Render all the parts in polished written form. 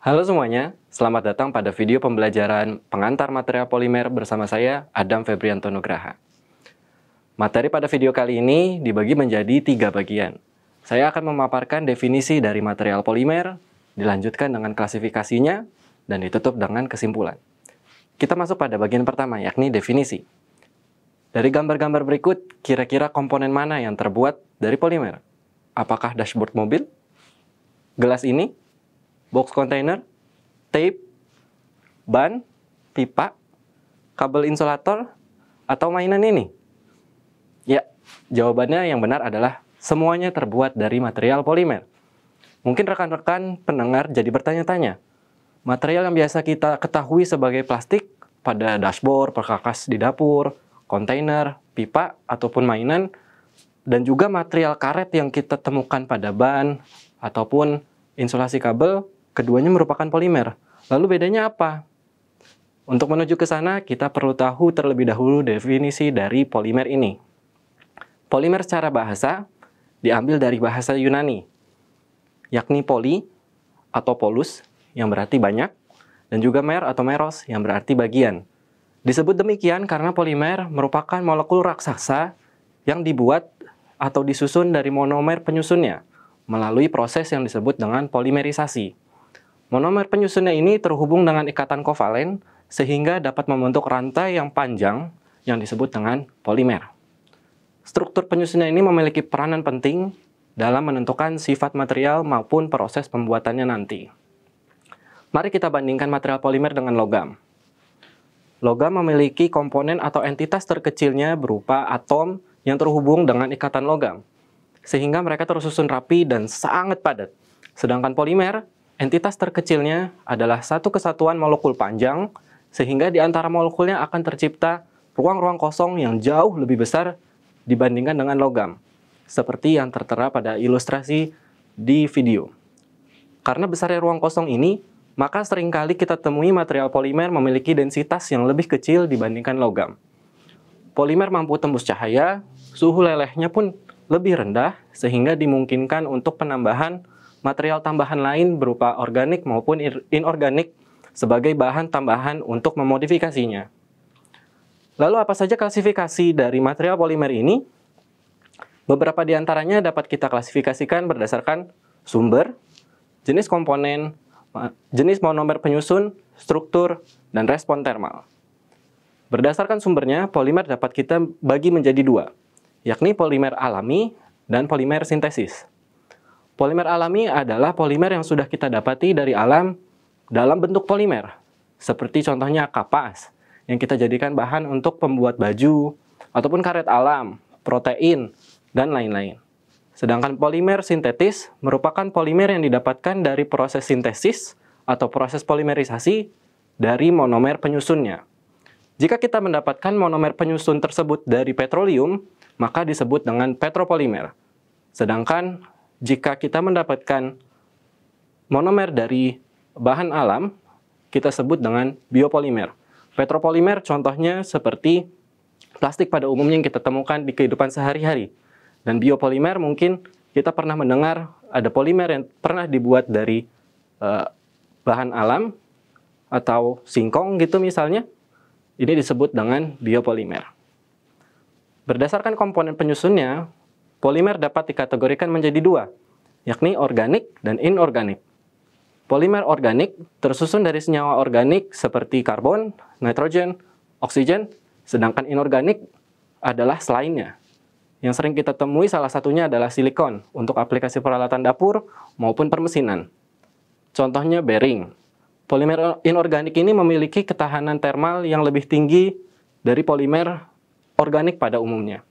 Halo semuanya, selamat datang pada video pembelajaran pengantar material polimer bersama saya, Adam Febrianto Nugraha. Materi pada video kali ini dibagi menjadi 3 bagian. Saya akan memaparkan definisi dari material polimer, dilanjutkan dengan klasifikasinya, dan ditutup dengan kesimpulan. Kita masuk pada bagian pertama, yakni definisi. Dari gambar-gambar berikut, kira-kira komponen mana yang terbuat dari polimer? Apakah dashboard mobil? Gelas ini? Box container, tape, ban, pipa, kabel insulator, atau mainan ini? Ya, jawabannya yang benar adalah semuanya terbuat dari material polimer. Mungkin rekan-rekan pendengar jadi bertanya-tanya, material yang biasa kita ketahui sebagai plastik pada dashboard, perkakas di dapur, kontainer, pipa, ataupun mainan, dan juga material karet yang kita temukan pada ban ataupun insulasi kabel, keduanya merupakan polimer. Lalu bedanya apa? Untuk menuju ke sana, kita perlu tahu terlebih dahulu definisi dari polimer ini. Polimer secara bahasa diambil dari bahasa Yunani, yakni poli atau polus, yang berarti banyak, dan juga mer atau meros, yang berarti bagian. Disebut demikian karena polimer merupakan molekul raksasa yang dibuat atau disusun dari monomer penyusunnya melalui proses yang disebut dengan polimerisasi. Monomer penyusunnya ini terhubung dengan ikatan kovalen sehingga dapat membentuk rantai yang panjang yang disebut dengan polimer. Struktur penyusunnya ini memiliki peranan penting dalam menentukan sifat material maupun proses pembuatannya nanti. Mari kita bandingkan material polimer dengan logam. Logam memiliki komponen atau entitas terkecilnya berupa atom yang terhubung dengan ikatan logam, sehingga mereka tersusun rapi dan sangat padat. Sedangkan polimer, entitas terkecilnya adalah satu kesatuan molekul panjang, sehingga di antara molekulnya akan tercipta ruang-ruang kosong yang jauh lebih besar dibandingkan dengan logam, seperti yang tertera pada ilustrasi di video. Karena besarnya ruang kosong ini, maka seringkali kita temui material polimer memiliki densitas yang lebih kecil dibandingkan logam. Polimer mampu tembus cahaya, suhu lelehnya pun lebih rendah, sehingga dimungkinkan untuk penambahan material tambahan lain berupa organik maupun inorganik sebagai bahan tambahan untuk memodifikasinya. Lalu apa saja klasifikasi dari material polimer ini? Beberapa di antaranya dapat kita klasifikasikan berdasarkan sumber, jenis komponen, jenis monomer penyusun, struktur, dan respon termal. Berdasarkan sumbernya, polimer dapat kita bagi menjadi 2, yakni polimer alami dan polimer sintesis. Polimer alami adalah polimer yang sudah kita dapati dari alam dalam bentuk polimer, seperti contohnya kapas, yang kita jadikan bahan untuk pembuat baju, ataupun karet alam, protein, dan lain-lain. Sedangkan polimer sintetis merupakan polimer yang didapatkan dari proses sintesis atau proses polimerisasi dari monomer penyusunnya. Jika kita mendapatkan monomer penyusun tersebut dari petroleum, maka disebut dengan petropolimer. Sedangkan jika kita mendapatkan monomer dari bahan alam, kita sebut dengan biopolimer. Petropolimer contohnya seperti plastik pada umumnya yang kita temukan di kehidupan sehari-hari. Dan biopolimer mungkin kita pernah mendengar ada polimer yang pernah dibuat dari bahan alam atau singkong gitu misalnya. Ini disebut dengan biopolimer. Berdasarkan komponen penyusunnya, polimer dapat dikategorikan menjadi 2, yakni organik dan inorganik. Polimer organik tersusun dari senyawa organik seperti karbon, nitrogen, oksigen, sedangkan inorganik adalah selainnya. Yang sering kita temui salah satunya adalah silikon untuk aplikasi peralatan dapur maupun permesinan. Contohnya bearing. Polimer inorganik ini memiliki ketahanan termal yang lebih tinggi dari polimer organik pada umumnya.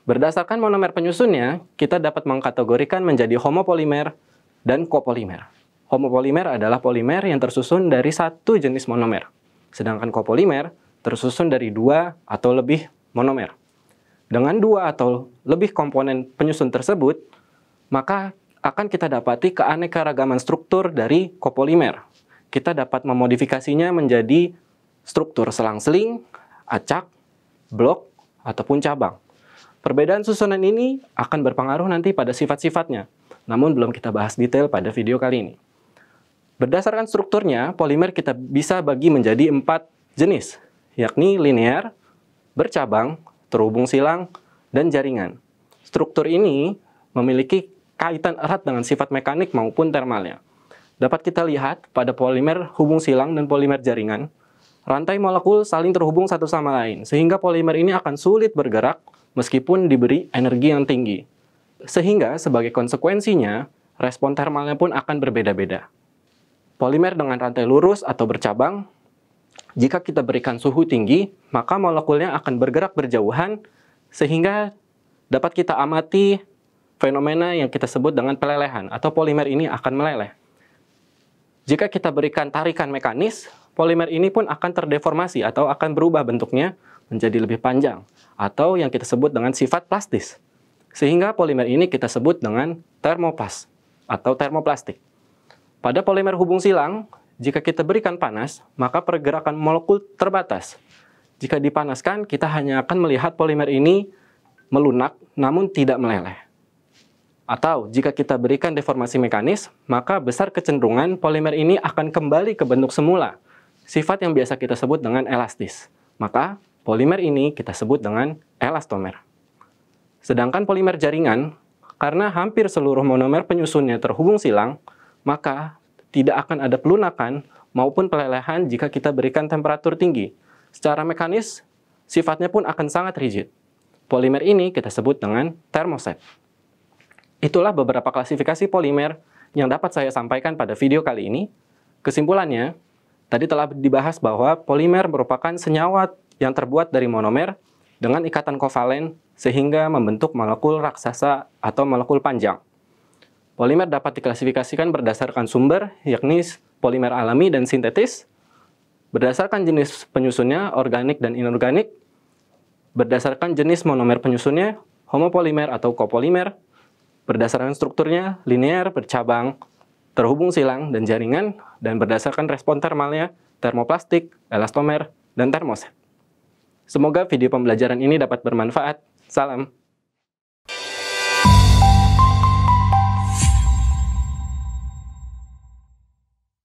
Berdasarkan monomer penyusunnya, kita dapat mengkategorikan menjadi homopolimer dan copolimer. Homopolimer adalah polimer yang tersusun dari satu jenis monomer, sedangkan copolimer tersusun dari 2 atau lebih monomer. Dengan 2 atau lebih komponen penyusun tersebut, maka akan kita dapati keanekaragaman struktur dari copolimer. Kita dapat memodifikasinya menjadi struktur selang-seling, acak, blok, ataupun cabang. Perbedaan susunan ini akan berpengaruh nanti pada sifat-sifatnya, namun belum kita bahas detail pada video kali ini. Berdasarkan strukturnya, polimer kita bisa bagi menjadi 4 jenis, yakni linear, bercabang, terhubung silang, dan jaringan. Struktur ini memiliki kaitan erat dengan sifat mekanik maupun termalnya. Dapat kita lihat pada polimer hubung silang dan polimer jaringan, rantai molekul saling terhubung satu sama lain, sehingga polimer ini akan sulit bergerak meskipun diberi energi yang tinggi. Sehingga sebagai konsekuensinya, respon termalnya pun akan berbeda-beda. Polimer dengan rantai lurus atau bercabang, jika kita berikan suhu tinggi, maka molekulnya akan bergerak berjauhan, sehingga dapat kita amati fenomena yang kita sebut dengan pelelehan, atau polimer ini akan meleleh. Jika kita berikan tarikan mekanis, polimer ini pun akan terdeformasi atau akan berubah bentuknya menjadi lebih panjang, atau yang kita sebut dengan sifat plastis. Sehingga polimer ini kita sebut dengan termoplast atau termoplastik. Pada polimer hubung silang, jika kita berikan panas, maka pergerakan molekul terbatas. Jika dipanaskan, kita hanya akan melihat polimer ini melunak namun tidak meleleh. Atau jika kita berikan deformasi mekanis, maka besar kecenderungan polimer ini akan kembali ke bentuk semula, sifat yang biasa kita sebut dengan elastis. Maka polimer ini kita sebut dengan elastomer. Sedangkan polimer jaringan, karena hampir seluruh monomer penyusunnya terhubung silang, maka tidak akan ada pelunakan maupun pelelehan jika kita berikan temperatur tinggi. Secara mekanis, sifatnya pun akan sangat rigid. Polimer ini kita sebut dengan termoset. Itulah beberapa klasifikasi polimer yang dapat saya sampaikan pada video kali ini. Kesimpulannya, tadi telah dibahas bahwa polimer merupakan senyawa yang terbuat dari monomer dengan ikatan kovalen sehingga membentuk molekul raksasa atau molekul panjang. Polimer dapat diklasifikasikan berdasarkan sumber, yakni polimer alami dan sintetis, berdasarkan jenis penyusunnya, organik dan inorganik, berdasarkan jenis monomer penyusunnya, homopolimer atau copolimer, berdasarkan strukturnya, linear, bercabang, terhubung silang, dan jaringan, dan berdasarkan respon termalnya, termoplastik, elastomer, dan termoset. Semoga video pembelajaran ini dapat bermanfaat. Salam.